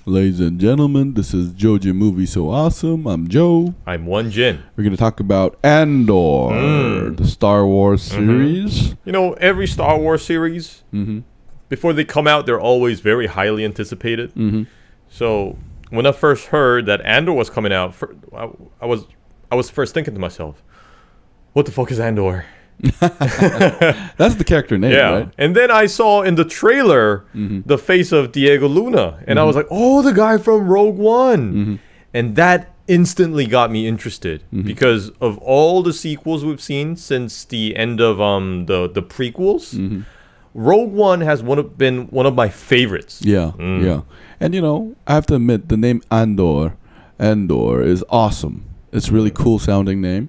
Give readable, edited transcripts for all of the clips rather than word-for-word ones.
Ladies and gentlemen, this is JoeJinMovieSoAwesome. I'm Joe. I'm Won-Jin. We're going to talk about Andor, the Star Wars series. You know, every Star Wars series, before they come out, they're always very highly anticipated. So when I first heard that Andor was coming out, I was first thinking to myself, what the fuck is Andor? That's the character name, right? And then I saw in the trailer the face of Diego Luna, and I was like, oh, the guy from Rogue One. And that instantly got me interested because of all the sequels we've seen since the end of the prequels. Rogue One has been one of my favorites. Yeah. And you know, I have to admit, the name Andor is awesome. It's a really cool sounding name.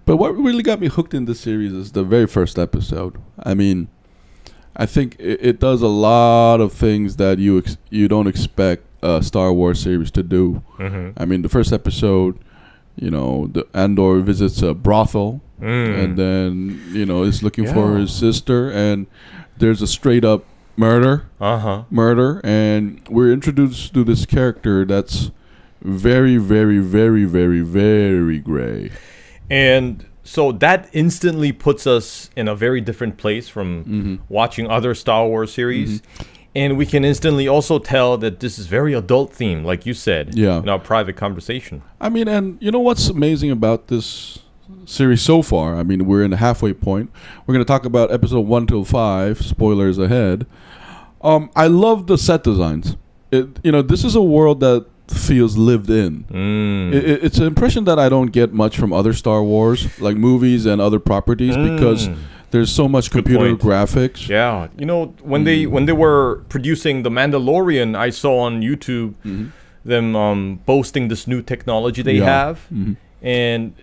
But what really got me hooked in this series is the very first episode. I mean, I think it does a lot of things that you don't expect a Star Wars series to do. I mean, the first episode, you know, the Andor visits a brothel and then, you know, is looking for his sister, and there's a straight up murder, and we're introduced to this character that's very, very, very, very, very gray. And so that instantly puts us in a very different place from watching other Star Wars series. And we can instantly also tell that this is very adult themed, like you said, in our private conversation. I mean, and you know what's amazing about this series so far? I mean, we're in the halfway point. We're going to talk about episode 1 till 5, spoilers ahead. I love the set designs. You know, this is a world that feels lived in. It's an impression that I don't get much from other Star Wars, like movies and other properties, because there's so much computer graphics. Yeah, you know, when they were producing The Mandalorian, I saw on YouTube them boasting this new technology they have, and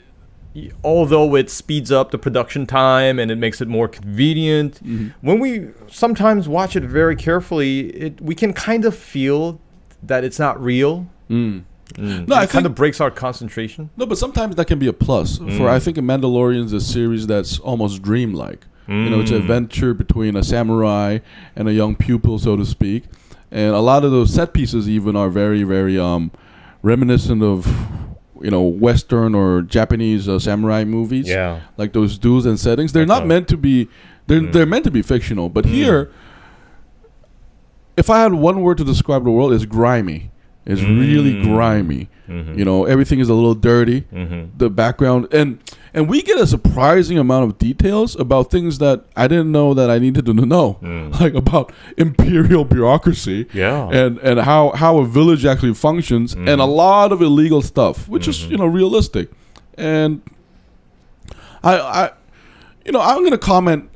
although it speeds up the production time and it makes it more convenient, when we sometimes watch it very carefully, we can kind of feel that it's not real. No, it kind of breaks our concentration. No, but sometimes that can be a plus. For I think Mandalorian is a series that's almost dreamlike. You know, it's an adventure between a samurai and a young pupil, so to speak. And a lot of those set pieces even are very, very reminiscent of, you know, Western or Japanese samurai movies. Yeah, like those duels and settings. They're not meant to be. They're meant to be fictional. But here, if I had one word to describe the world, it's grimy. It's really grimy. You know, everything is a little dirty. The background, and we get a surprising amount of details about things that I didn't know that I needed to know, like about Imperial Bureaucracy, and how a village actually functions, and a lot of illegal stuff, which is, you know, realistic. And I you know, I'm gonna comment.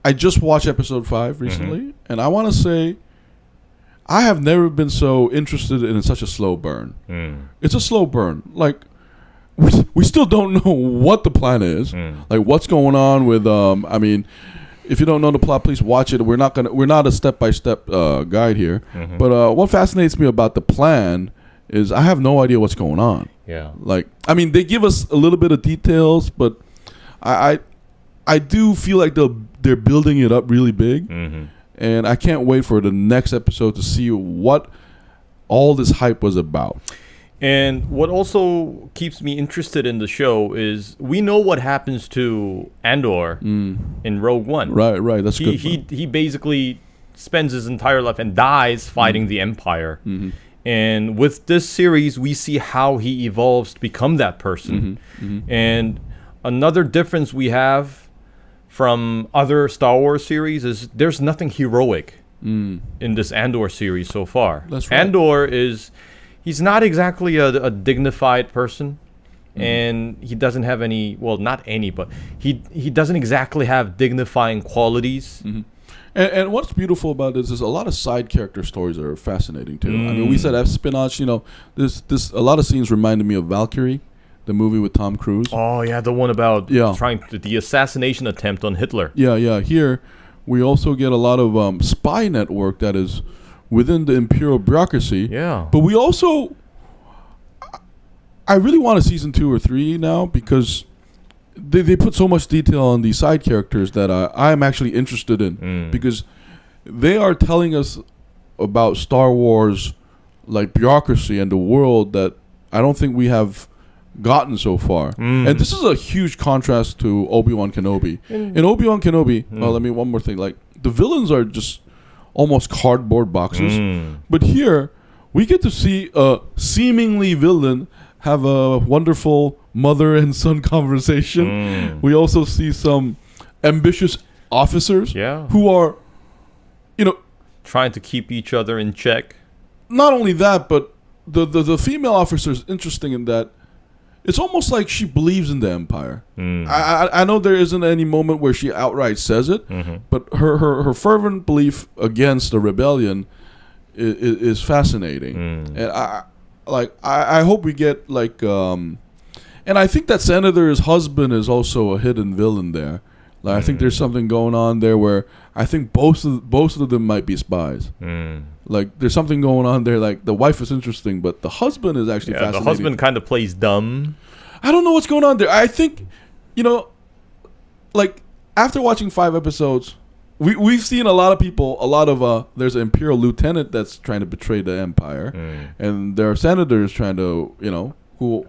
I just watched episode 5 recently, and I want to say, I have never been so interested in such a slow burn. It's a slow burn. Like, we still don't know what the plan is. Like, what's going on with I mean, if you don't know the plot, please watch it. We're not a step-by-step guide here. But what fascinates me about the plan is I have no idea what's going on. Yeah. Like, I mean, they give us a little bit of details, but I do feel like they're building it up really big. And I can't wait for the next episode to see what all this hype was about. And what also keeps me interested in the show is we know what happens to Andor in Rogue One. Right. That's good. He basically spends his entire life and dies fighting the Empire. And with this series, we see how he evolves to become that person. And another difference we have from other Star Wars series is there's nothing heroic in this Andor series so far. That's right. Andor he's not exactly a dignified person, and he doesn't have any, well, not any, but he doesn't exactly have dignifying qualities. And what's beautiful about this is a lot of side character stories are fascinating too. I mean, we said Espionage, you know, a lot of scenes reminded me of Valkyrie, the movie with Tom Cruise. Oh yeah, the one about the assassination attempt on Hitler. Yeah. Here, we also get a lot of spy network that is within the Imperial Bureaucracy. Yeah. But we also, I really want a season 2 or 3 now, because they put so much detail on these side characters that I am actually interested in because they are telling us about Star Wars, like bureaucracy and the world that I don't think we have gotten so far. And this is a huge contrast to Obi-Wan Kenobi. In Obi-Wan Kenobi, one more thing. Like the villains are just almost cardboard boxes, but here we get to see a seemingly villain have a wonderful mother and son conversation. We also see some ambitious officers who are, trying to keep each other in check. Not only that, but the female officer is interesting in that it's almost like she believes in the Empire. I know there isn't any moment where she outright says it, but her fervent belief against the rebellion is fascinating. And I hope we get and I think that Senator's husband is also a hidden villain there. Like I think there's something going on there where I think both of them might be spies. Like there's something going on there. Like the wife is interesting, but the husband is actually fascinating. The husband kind of plays dumb. I don't know what's going on there. I think, like after watching 5 episodes, we've seen a lot of people. There's an Imperial lieutenant that's trying to betray the Empire, and there are senators trying to, who.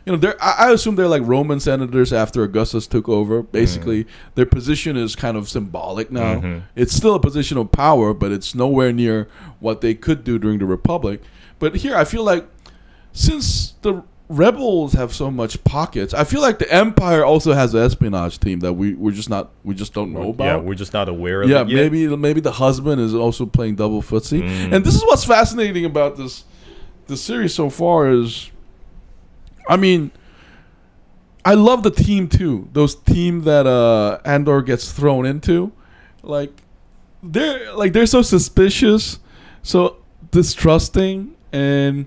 I assume they're like Roman senators after Augustus took over. Basically, their position is kind of symbolic now. It's still a position of power, but it's nowhere near what they could do during the Republic. But here, I feel like since the rebels have so much pockets, I feel like the Empire also has an espionage team that we just don't know about. Yeah, we're just not aware of it yet. Maybe the husband is also playing double footsie. And this is what's fascinating about this series so far is, I mean, I love the team too. Those team that Andor gets thrown into, they're so suspicious, so distrusting, and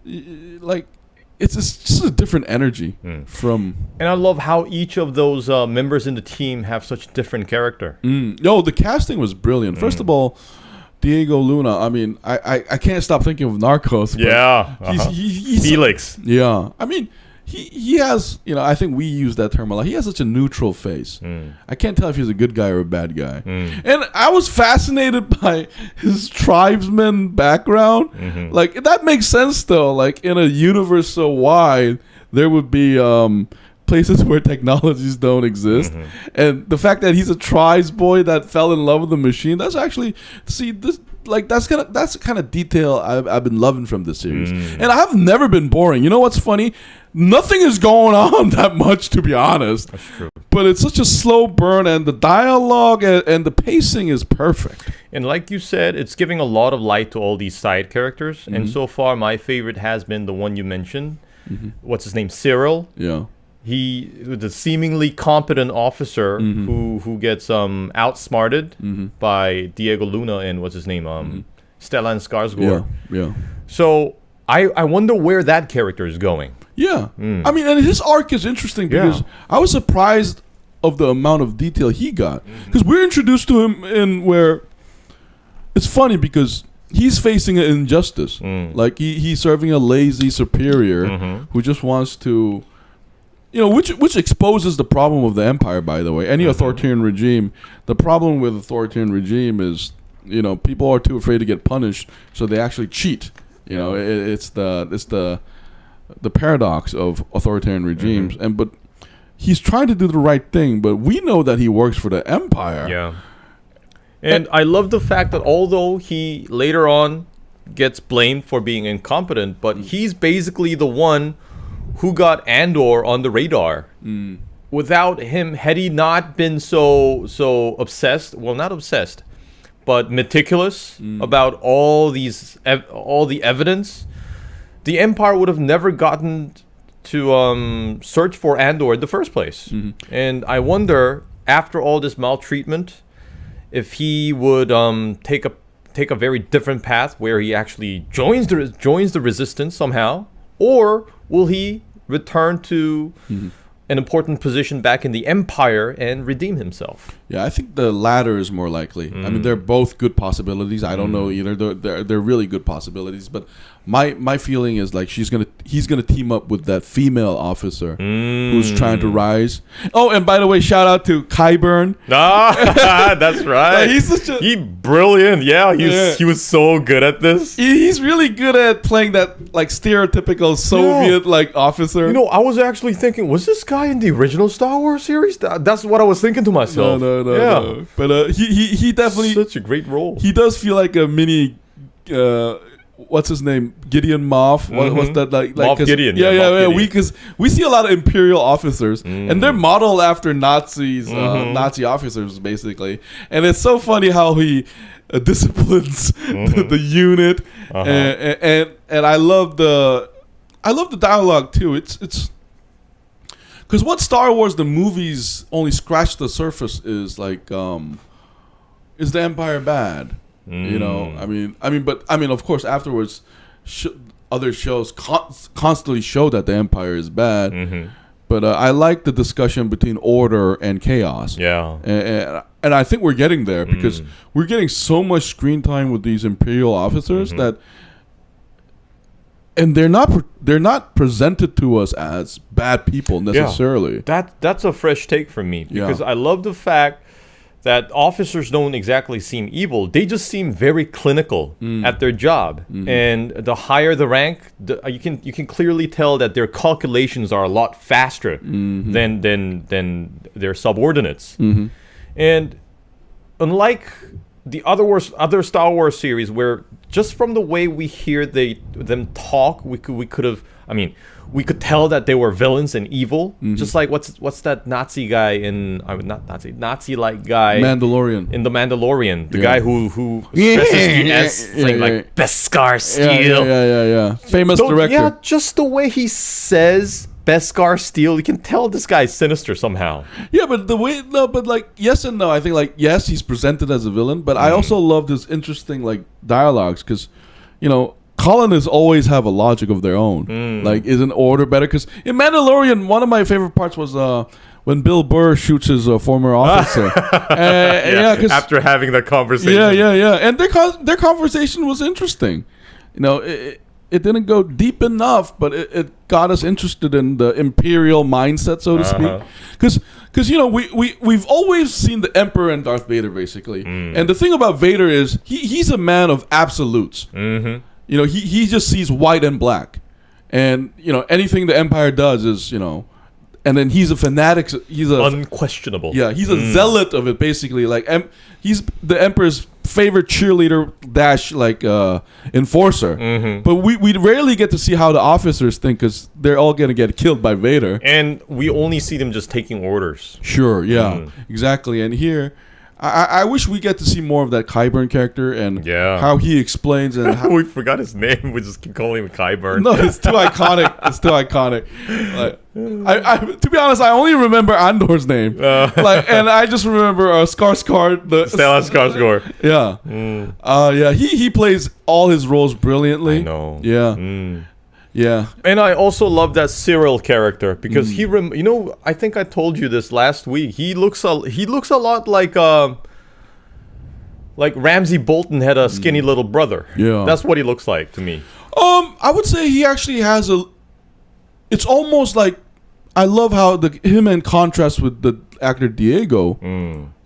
it's just a different energy from. And I love how each of those members in the team have such different character. The casting was brilliant. First of all, Diego Luna. I mean, I can't stop thinking of Narcos. He's Felix. Yeah, I mean, he has. I think we use that term a lot. He has such a neutral face. I can't tell if he's a good guy or a bad guy. And I was fascinated by his tribesman background. Like that makes sense though. Like in a universe so wide, there would be places where technologies don't exist, and the fact that he's a tribes boy that fell in love with the machine, that's actually that's kind of detail I've been loving from this series. And I've never been boring. You know what's funny? Nothing is going on that much, to be honest. That's true. But it's such a slow burn, and the dialogue and the pacing is perfect. And like you said, it's giving a lot of light to all these side characters. And so far, my favorite has been the one you mentioned. What's his name? Cyril. Yeah. He was a seemingly competent officer who gets outsmarted by Diego Luna and what's his name, Stellan Skarsgård. Yeah. So I wonder where that character is going. Yeah. I mean, and his arc is interesting because I was surprised of the amount of detail he got, because we're introduced to him in where it's funny because he's facing an injustice. Like he's serving a lazy superior who just wants to. Which exposes the problem of the Empire, by the way. Any authoritarian regime, the problem with authoritarian regime is, people are too afraid to get punished, so they actually cheat. It's the paradox of authoritarian regimes. But he's trying to do the right thing, but we know that he works for the Empire. Yeah. And I love the fact that although he later on gets blamed for being incompetent, but he's basically the one who got Andor on the radar. Without him, had he not been so obsessed, well, not obsessed, but meticulous about all the evidence, the Empire would have never gotten to search for Andor in the first place. And I wonder, after all this maltreatment, if he would take a very different path where he actually joins the resistance somehow, or will he return to an important position back in the Empire and redeem himself. Yeah, I think the latter is more likely. I mean, they're both good possibilities. I don't know either. They're really good possibilities. But my feeling is like he's gonna team up with that female officer who's trying to rise. Oh, and by the way, shout out to Qyburn. Ah, that's right. Like, he's brilliant. Yeah, he was so good at this. He's really good at playing that like stereotypical Soviet like officer. You know, I was actually thinking, was this guy in the original Star Wars series? That's what I was thinking to myself. No. But he definitely such a great role. He does feel like a mini. What's his name? Gideon Moff. What's that like? Moff Gideon. Yeah. We see a lot of Imperial officers, and they're modeled after Nazis, Nazi officers basically. And it's so funny how he disciplines the unit, and I love the dialogue too. It's because what Star Wars the movies only scratch the surface is like, is the Empire bad? You know, I mean, of course, afterwards, other shows constantly show that the Empire is bad. But I like the discussion between order and chaos. Yeah, and I think we're getting there because we're getting so much screen time with these Imperial officers that, and they're not presented to us as bad people necessarily. Yeah. That's a fresh take from me because I love the fact that officers don't exactly seem evil. They just seem very clinical at their job. And the higher the rank, you can clearly tell that their calculations are a lot faster than their subordinates. And unlike the other Star Wars series, where just from the way we hear them talk, we could tell that they were villains and evil. Just like what's that Nazi guy in Nazi-like guy Mandalorian. In the Mandalorian, the guy who stresses the S thing like Beskar Steel. Yeah. Famous director. Yeah, just the way he says Beskar Steel, you can tell this guy's sinister somehow. Yeah, but yes and no. I think like yes, he's presented as a villain, but I also love this interesting like dialogues because, you know, colonists always have a logic of their own. Like, isn't order better? Because in Mandalorian, one of my favorite parts was when Bill Burr shoots his former officer. After having that conversation. Yeah. And their conversation was interesting. You know, it didn't go deep enough, but it got us interested in the Imperial mindset, so to speak. Because you know, we've always seen the Emperor and Darth Vader, basically. And the thing about Vader is he's a man of absolutes. You know, he just sees white and black. And, you know, anything the Empire does is, you know, and then he's a fanatic. He's unquestionable. Yeah, he's a zealot of it, basically. Like, he's the Emperor's favorite cheerleader / enforcer. But we rarely get to see how the officers think because they're all going to get killed by Vader. And we only see them just taking orders. Sure, yeah, exactly. And here, I wish we get to see more of that Qyburn character and how he explains and how we forgot his name. We just keep calling him Qyburn. No, it's too iconic. Like, I to be honest, I only remember Andor's name. And I just remember Skarsgård, Stellan Skarsgård. Yeah, he plays all his roles brilliantly. I know. Yeah. And I also love that Syril character because I think I told you this last week. He looks a lot like Ramsay Bolton had a skinny little brother. Yeah. That's what he looks like to me. I would say he actually has it's almost like I love how him in contrast with the actor Diego.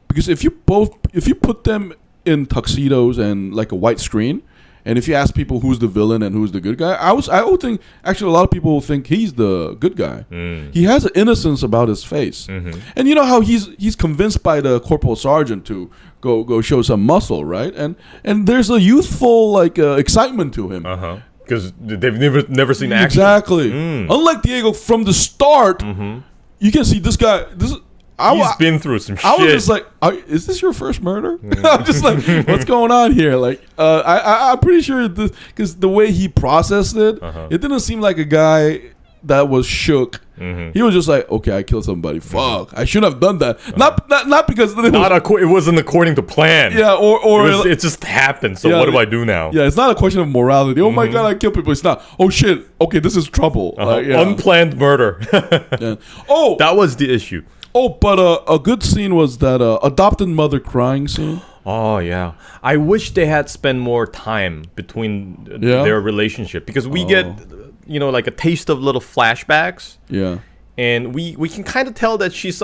Because if you put them in tuxedos and like a white screen, and if you ask people who's the villain and who's the good guy, I would think actually a lot of people will think he's the good guy. He has an innocence about his face, and you know how he's convinced by the corporal sergeant to go show some muscle, right? And there's a youthful like excitement to him. Because they've never seen action. Exactly. Unlike Diego, from the start, you can see this guy. He's been through some shit. I was just like, is this your first murder? I'm just like, what's going on here? Like, I'm pretty sure because the way he processed it, it didn't seem like a guy that was shook He was just like, okay, I killed somebody. Fuck, I shouldn't have done that. Not because it wasn't according to plan. Yeah, or it just happened. So what do I do now? Yeah, it's not a question of morality. Oh my god, I killed people. It's not. Oh shit. Okay, this is trouble. Unplanned murder. Oh, that was the issue. Oh, but a good scene was that adopted mother crying scene. Oh yeah, I wish they had spent more time between their relationship, because we get like a taste of little flashbacks. Yeah, and we can kind of tell that she's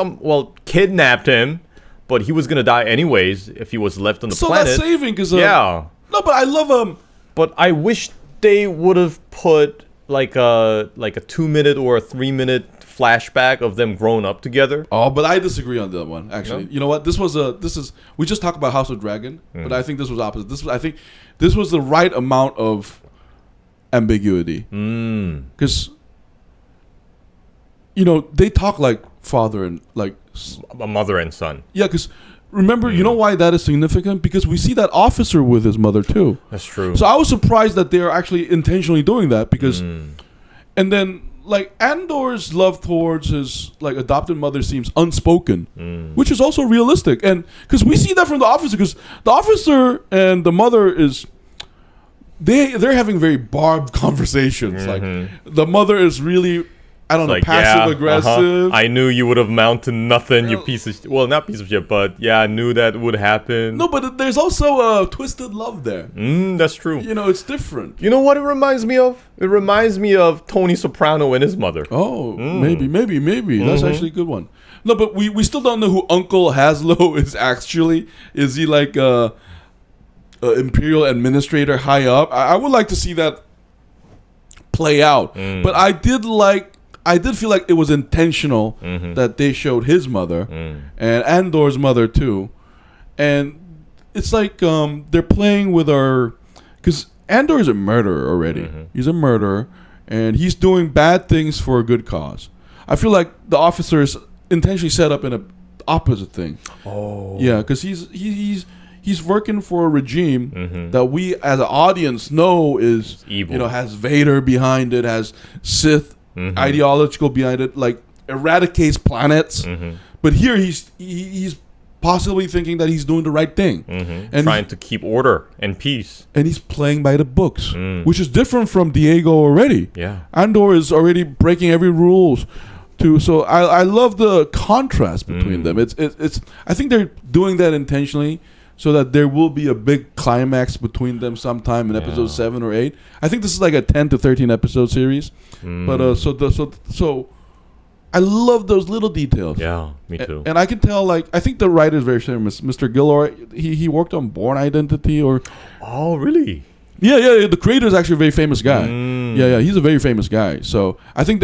kidnapped him, but he was gonna die anyways if he was left on the planet. So that's saving, because no, but I love But I wish they would have put like a 2-minute or a 3-minute flashback of them growing up together. Oh, but I disagree on that one, actually. No? You know what? We just talked about House of Dragon, but I think this was opposite. I think this was the right amount of ambiguity. Because, they talk like father and like a mother and son. Yeah, because remember, you know why that is significant? Because we see that officer with his mother too. That's true. So I was surprised that they're actually intentionally doing that, because, and then, like, Andor's love towards his adopted mother seems unspoken, which is also realistic, and because we see that from the officer, because the officer and the mother they're having very barbed conversations. Like, the mother is really, I don't know, passive aggressive. I knew you would have mounted nothing, you piece of shit. Well, not piece of shit, but yeah, I knew that would happen. No, but there's also a twisted love there. That's true. It's different. You know what it reminds me of? It reminds me of Tony Soprano and his mother. Oh, maybe. That's actually a good one. No, but we still don't know who Uncle Haslo is actually. Is he like a Imperial administrator high up? I would like to see that play out. But I did feel like it was intentional that they showed his mother and Andor's mother too, and it's like they're playing with because Andor is a murderer already. He's a murderer, and he's doing bad things for a good cause. I feel like the officer is intentionally set up in a opposite thing. Oh, yeah, because he's working for a regime that we as an audience know is evil. Has Vader behind it, has Sith ideological behind it, like eradicates planets. But here he's possibly thinking that he's doing the right thing, and trying to keep order and peace. And he's playing by the books, which is different from Diego already. Yeah, Andor is already breaking every rules. So I love the contrast between them. It's I think they're doing that intentionally, so that there will be a big climax between them sometime in episode 7 or 8. I think this is like a 10 to 13 episode series. But so I love those little details. Yeah, me too. And I can tell, I think the writer is very famous, Mr. Gilroy. He worked on Bourne Identity or. Oh, really? Yeah. The creator is actually a very famous guy. Yeah. He's a very famous guy. So I think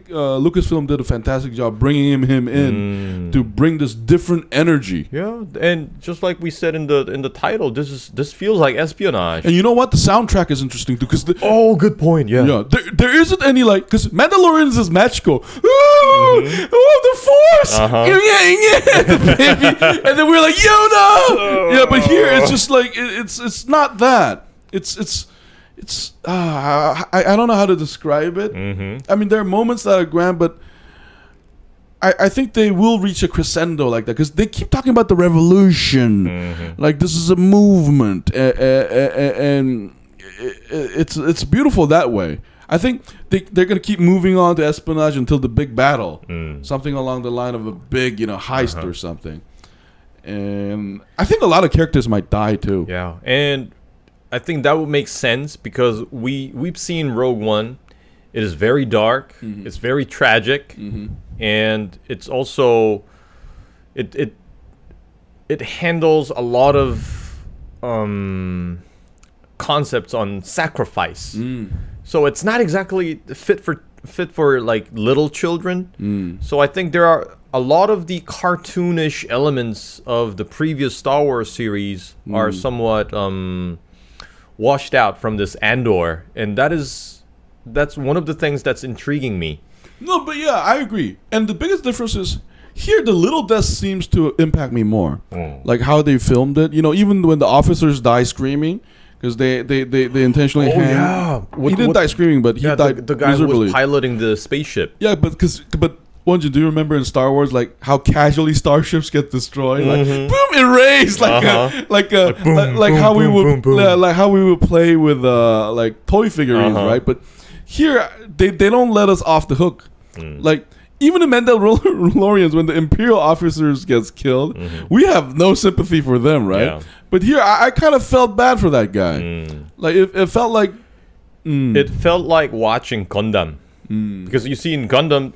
Lucasfilm did a fantastic job bringing him in to bring this different energy. Yeah, and just like we said in the title, this feels like espionage. And you know what? The soundtrack is interesting too, because good point. Yeah. There isn't any because Mandalorian is magical. The Force. Baby. And then we're like Yoda. Yeah, but here it's just like it's not that. It's I don't know how to describe it. I mean, there are moments that are grand, but I think they will reach a crescendo like that, because they keep talking about the revolution, like this is a movement, and it's beautiful that way. I think they're gonna keep moving on to espionage until the big battle, something along the line of a big heist or something. And I think a lot of characters might die too. Yeah, and I think that would make sense, because we've seen Rogue One. It is very dark. It's very tragic, and it's also it handles a lot of concepts on sacrifice. So it's not exactly fit for like little children. So I think there are a lot of the cartoonish elements of the previous Star Wars series are somewhat washed out from this Andor, and that's one of the things that's intriguing me. No, but yeah, I agree. And the biggest difference is here the little death seems to impact me more. Like how they filmed it. Even when the officers die screaming, because they intentionally he didn't die screaming, but he died the guy who miserably. was piloting the spaceship. Yeah, but Won-Jin, do you remember in Star Wars like how casually starships get destroyed, like boom, erased, like how we would like how we would play with like toy figurines, right? But here they don't let us off the hook. Like even in Mandalorians, when the Imperial officers gets killed, we have no sympathy for them, right? Yeah. But here I kind of felt bad for that guy. Like it felt like it felt like watching Gundam, because you see in Gundam,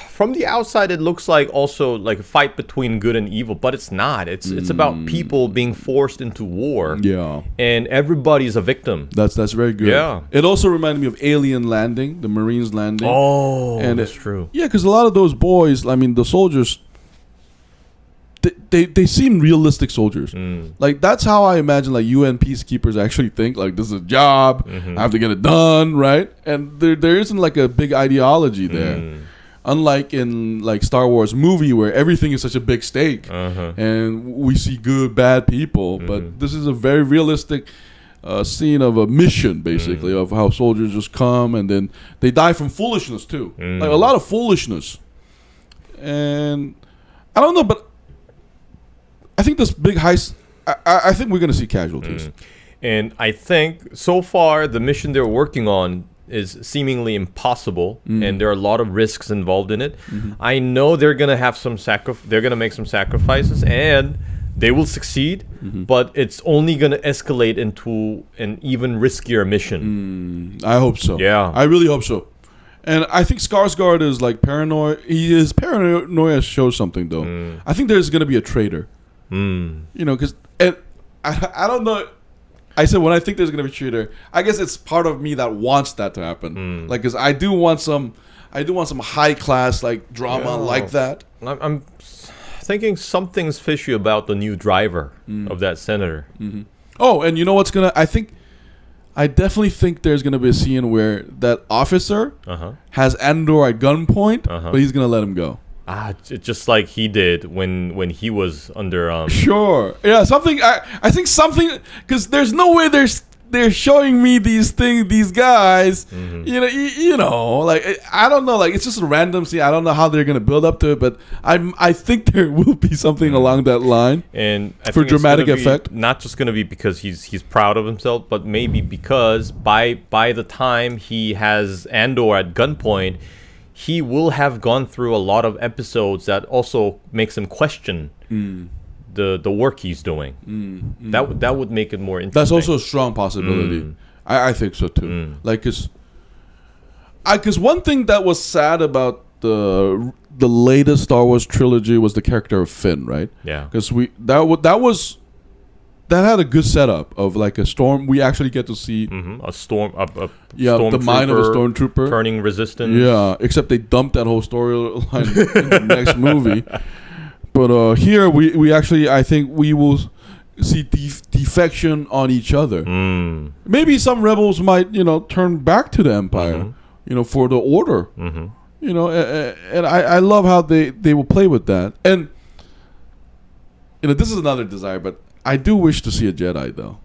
from the outside it looks like also like a fight between good and evil, but it's not. It's about people being forced into war. Yeah, and everybody's a victim. That's very good. Yeah, it also reminded me of Alien Landing, the Marines landing. Oh, and that's true. Yeah, because a lot of those boys, I mean, the soldiers, they seem realistic soldiers. Like that's how I imagine like UN peacekeepers actually think. Like this is a job, I have to get it done, right? And there isn't like a big ideology there. Unlike in like Star Wars movie where everything is such a big stake and we see good, bad people, but this is a very realistic scene of a mission, basically, of how soldiers just come and then they die from foolishness too, like a lot of foolishness. And I don't know, but I think this big heist, I think we're gonna see casualties. And I think so far the mission they're working on is seemingly impossible, and there are a lot of risks involved in it. I know they're gonna have they're gonna make some sacrifices, and they will succeed. But it's only gonna escalate into an even riskier mission. I hope so. Yeah, I really hope so. And I think Skarsgård is like paranoid. His paranoia shows something though. I think there's gonna be a traitor. You know, because I don't know. I said when I think there's gonna be a traitor, I guess it's part of me that wants that to happen. Like, cause I do want some high class like drama like that. I'm thinking something's fishy about the new driver of that senator. Oh, and you know what's gonna? I definitely think there's gonna be a scene where that officer has Andor at gunpoint, but he's gonna let him go. Just like he did when he was under Sure. Yeah, something I think something, because there's no way they're showing me these guys. You know, like I don't know, like it's just a random scene. I don't know how they're gonna build up to it, but I think there will be something along that line. And I for think dramatic effect. Not just gonna be because he's proud of himself, but maybe because by the time he has Andor at gunpoint, he will have gone through a lot of episodes that also makes him question the work he's doing. That would make it more interesting. That's also a strong possibility. I think so too. Like, cause one thing that was sad about the latest Star Wars trilogy was the character of Finn, right? Yeah. Because that had a good setup of like a storm. We actually get to see a storm. The mind of a stormtrooper turning resistance. Yeah, except they dumped that whole storyline in the next movie. But here we actually, I think we will see defection on each other. Maybe some rebels might turn back to the Empire, for the Order. And I love how they will play with that. And this is another desire, but I do wish to see a Jedi, though.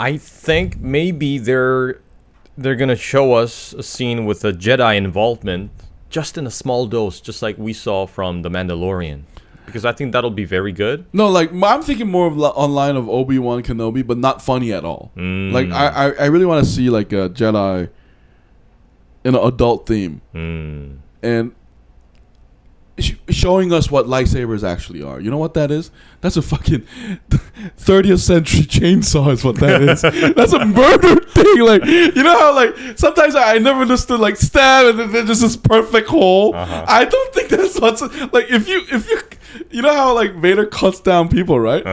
I think maybe they're gonna show us a scene with a Jedi involvement, just in a small dose, just like we saw from The Mandalorian, because I think that'll be very good. No, like I'm thinking more of online of Obi-Wan Kenobi, but not funny at all. Like I really want to see like a Jedi in an adult theme, and showing us what lightsabers actually are. You know what that is? That's a fucking 30th century chainsaw is what that is. That's a murder thing. Like, you know how like sometimes I never understood like stab and then there's just this perfect hole. I don't think that's what's like if you know how like Vader cuts down people, right?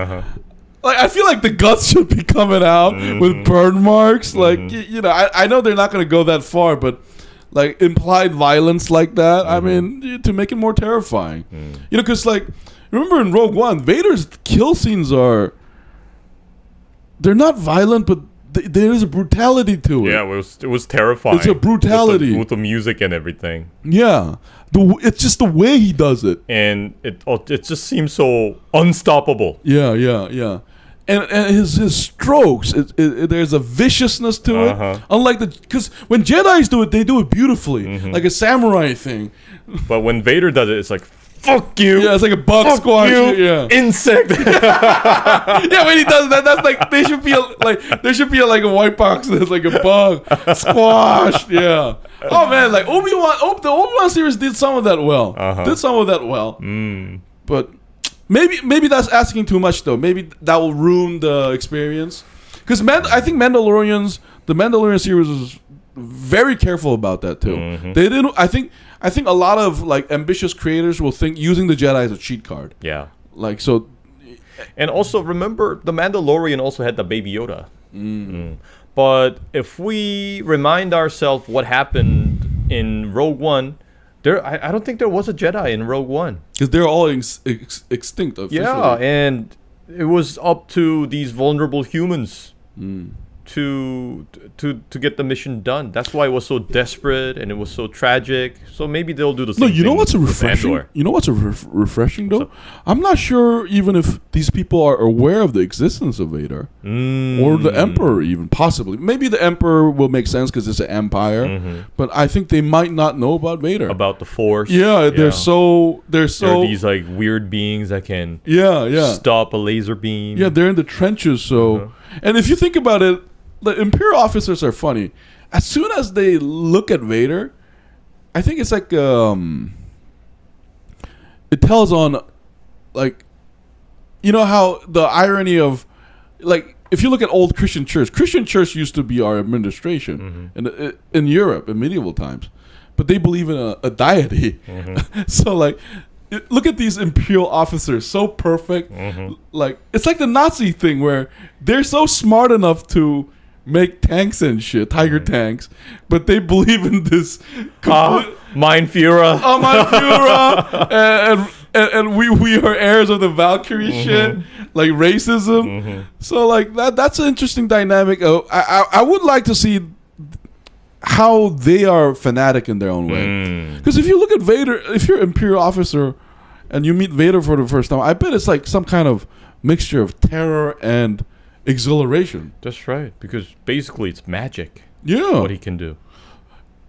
Like I feel like the guts should be coming out with burn marks. Like I know they're not gonna go that far, but like implied violence like that. I mean, to make it more terrifying. Because like remember in Rogue One, Vader's kill scenes they're not violent, but there is a brutality to it. Yeah, it was terrifying. It's a brutality with the music and everything. Yeah, it's just the way he does it, and it just seems so unstoppable. Yeah. and his strokes, there's a viciousness to it. Unlike because when Jedis do it, they do it beautifully, like a samurai thing. But when Vader does it, it's like, fuck you. Yeah, it's like a bug squash. Yeah, insect. Yeah, when he does that, that's like there should be a white box that's like a bug squash. Yeah. Oh man, like the Obi-Wan series did some of that well. But maybe that's asking too much though. Maybe that will ruin the experience. Because I think the Mandalorian series was very careful about that too. They didn't. I think a lot of like ambitious creators will think using the Jedi as a cheat card. Yeah. Like so. And also remember, the Mandalorian also had the Baby Yoda. But if we remind ourselves what happened in Rogue One, I don't think there was a Jedi in Rogue One. Because they're all extinct officially. Yeah, and it was up to these vulnerable humans to get the mission done. That's why it was so desperate and it was so tragic. So maybe they'll do the same thing. You know what's refreshing? You know what's refreshing though? I'm not sure even if these people are aware of the existence of Vader or the Emperor, even possibly. Maybe the Emperor will make sense because it's an empire, but I think they might not know about Vader, about the Force. Yeah, they're these like weird beings that can stop a laser beam. Yeah, they're in the trenches. So, and if you think about it, the Imperial officers are funny. As soon as they look at Vader, I think it's like it tells on, like, you know how the irony of, like, if you look at old Christian church used to be our administration in Europe in medieval times, but they believe in a deity. So like, look at these Imperial officers, so perfect. Like, it's like the Nazi thing where they're so smart enough to make tanks and shit, tiger tanks, but they believe in this Mein Führer. Mein Führer, and we are heirs of the Valkyrie shit, like racism. So like that's an interesting dynamic. I would like to see how they are fanatic in their own way. Because if you look at Vader, if you're an Imperial officer and you meet Vader for the first time, I bet it's like some kind of mixture of terror and exhilaration. That's right, because basically it's magic. Yeah, what he can do.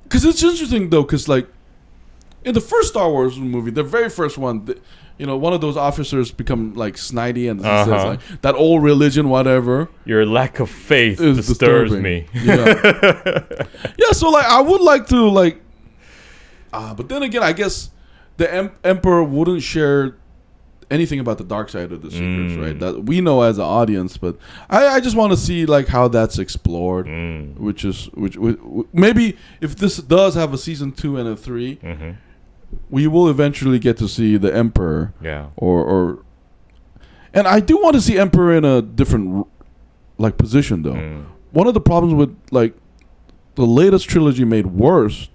Because it's interesting though, because like in the first Star Wars movie, the very first one, one of those officers become like snidey and says like that old religion, whatever. Your lack of faith disturbs me. Yeah, yeah. So like, I would like to like, but then again, I guess the Emperor wouldn't share anything about the dark side of the secrets, right? That we know as an audience, but I just want to see like how that's explored, which maybe if this does have a season 2 and a 3, we will eventually get to see the Emperor. Yeah. Or and I do want to see Emperor in a different like position though. One of the problems with like the latest trilogy made worse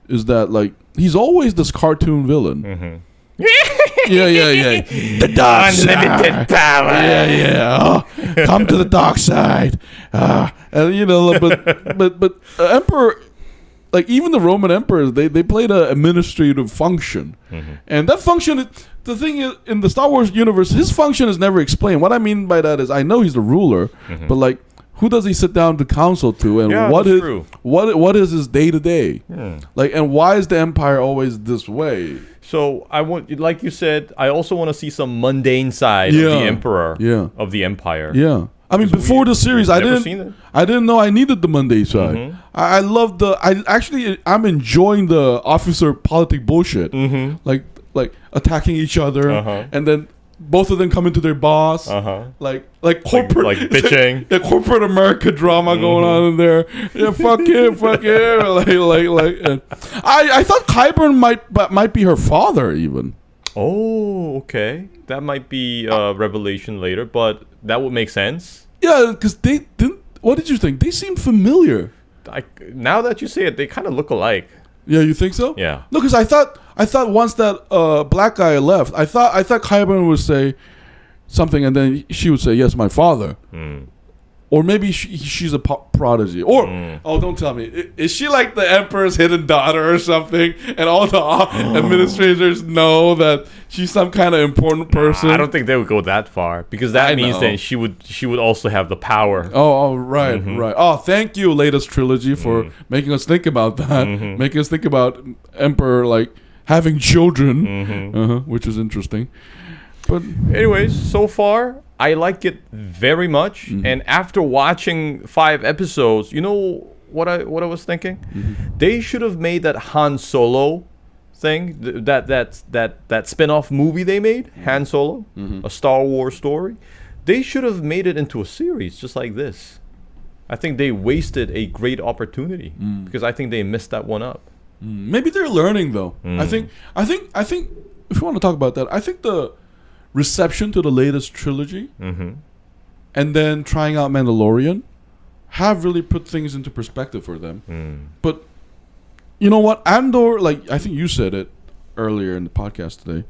is that like he's always this cartoon villain. Yeah. The dark side. Unlimited power. Yeah. Oh, come to the dark side. And but Emperor, like even the Roman emperors, they played an administrative function, and that function. The thing is, in the Star Wars universe, his function is never explained. What I mean by that is, I know he's the ruler, but like, who does he sit down to counsel to, and what is his day to day? Like, and why is the Empire always this way? So I want, like you said, I also want to see some mundane side of the Emperor, of the Empire. Yeah, I mean, before the series, I didn't know I needed the mundane side. I love I'm enjoying the officer politic bullshit, like attacking each other, and then both of them come into their boss, like corporate, like bitching, the corporate America drama going on in there. Yeah, fuck him. Like. I thought Qyburn might be her father even. Oh, okay, that might be a revelation later, but that would make sense. Yeah, because they didn't. What did you think? They seemed familiar. Now that you say it, they kind of look alike. Yeah, you think so? Yeah. No, because I thought once that black guy left, I thought Qyburn would say something, and then she would say, "Yes, my father." Or maybe she's a prodigy. Or, oh, don't tell me. Is she like the Emperor's hidden daughter or something? And all the administrators know that she's some kind of important person? I don't think they would go that far. Because that means that she would also have the power. Oh, right, right. Oh, thank you, latest trilogy, for making us think about that. Making us think about Emperor, like, having children. Which is interesting. But anyways, so far, I like it very much. And after watching 5 episodes, you know what I was thinking? They should have made that Han Solo thing, that spin-off movie they made, Han Solo, a Star Wars story. They should have made it into a series just like this. I think they wasted a great opportunity because I think they messed that one up. Maybe they're learning though. I think if you want to talk about that, I think the reception to the latest trilogy and then trying out Mandalorian have really put things into perspective for them. But you know what? Andor, like I think you said it earlier in the podcast today,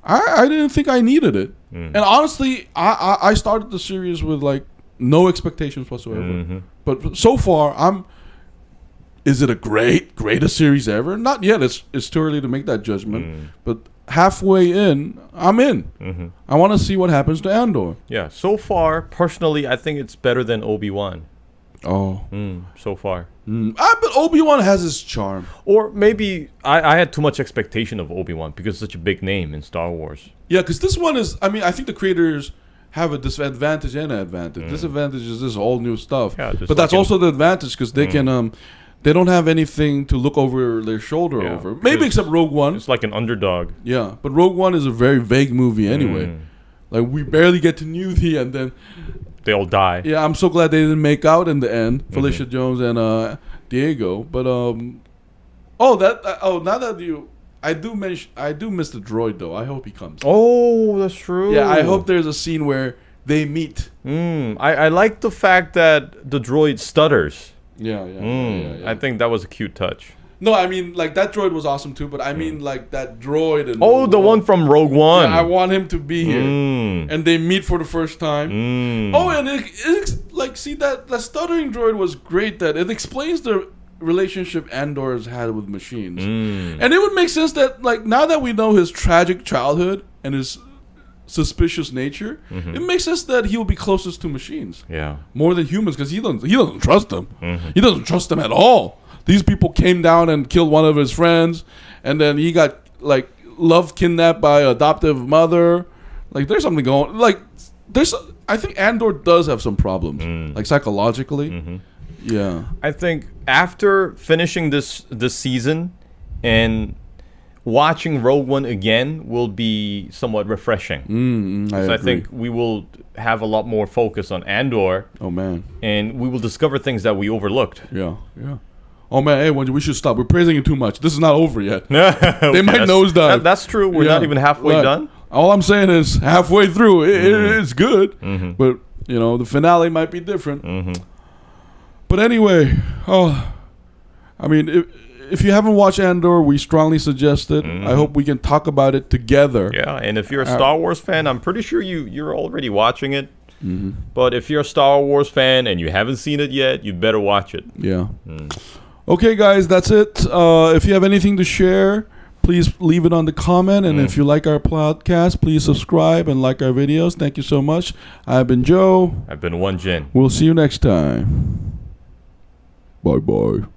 I didn't think I needed it. And honestly, I started the series with like no expectations whatsoever. But so far, is it a greatest series ever? Not yet. It's too early to make that judgment. But halfway in, I'm in. I want to see what happens to Andor. Yeah, so far, personally, I think it's better than Obi-Wan. Oh. So far. But Obi-Wan has his charm. Or maybe I had too much expectation of Obi-Wan because it's such a big name in Star Wars. Yeah, because this one is, I mean, I think the creators have a disadvantage and an advantage. Disadvantage is this all new stuff. Yeah, but that's also the advantage because they can... They don't have anything to look over their shoulder over. Maybe except Rogue One. It's like an underdog. Yeah, but Rogue One is a very vague movie anyway. Like, we barely get to Newsy and then... They all die. Yeah, I'm so glad they didn't make out in the end. Felicia Jones and Diego. But, now that you... I do miss the droid, though. I hope he comes. Oh, that's true. Yeah, I hope there's a scene where they meet. I like the fact that the droid stutters. Yeah. I think that was a cute touch. No, I mean, like, that droid was awesome too, but I mean, like, that droid... And the one from Rogue One. Yeah, I want him to be here. And they meet for the first time. Oh, and see, that stuttering droid was great, that it explains the relationship Andor has had with machines. And it would make sense that, like, now that we know his tragic childhood and his suspicious nature, it makes sense that he will be closest to machines. Yeah. More than humans, because he doesn't trust them. He doesn't trust them at all. These people came down and killed one of his friends, and then he got like love kidnapped by adoptive mother. Like, there's something going. Like, I think Andor does have some problems, like psychologically. Yeah. I think after finishing this season and watching Rogue One again will be somewhat refreshing. I think we will have a lot more focus on Andor. Oh man. And we will discover things that we overlooked. Yeah. Oh man, hey, we should stop. We're praising it too much. This is not over yet. They might nosedive. That's true. We're not even halfway done. All I'm saying is halfway through, it's good. But you know, the finale might be different. But anyway, I mean, if you haven't watched Andor, we strongly suggest it. I hope we can talk about it together. Yeah, and if you're a Star Wars fan, I'm pretty sure you're already watching it. But if you're a Star Wars fan and you haven't seen it yet, you better watch it. Yeah. Okay, guys, that's it. If you have anything to share, please leave it on the comment. And if you like our podcast, please subscribe and like our videos. Thank you so much. I've been Joe. I've been Won-Jin. We'll see you next time. Bye-bye.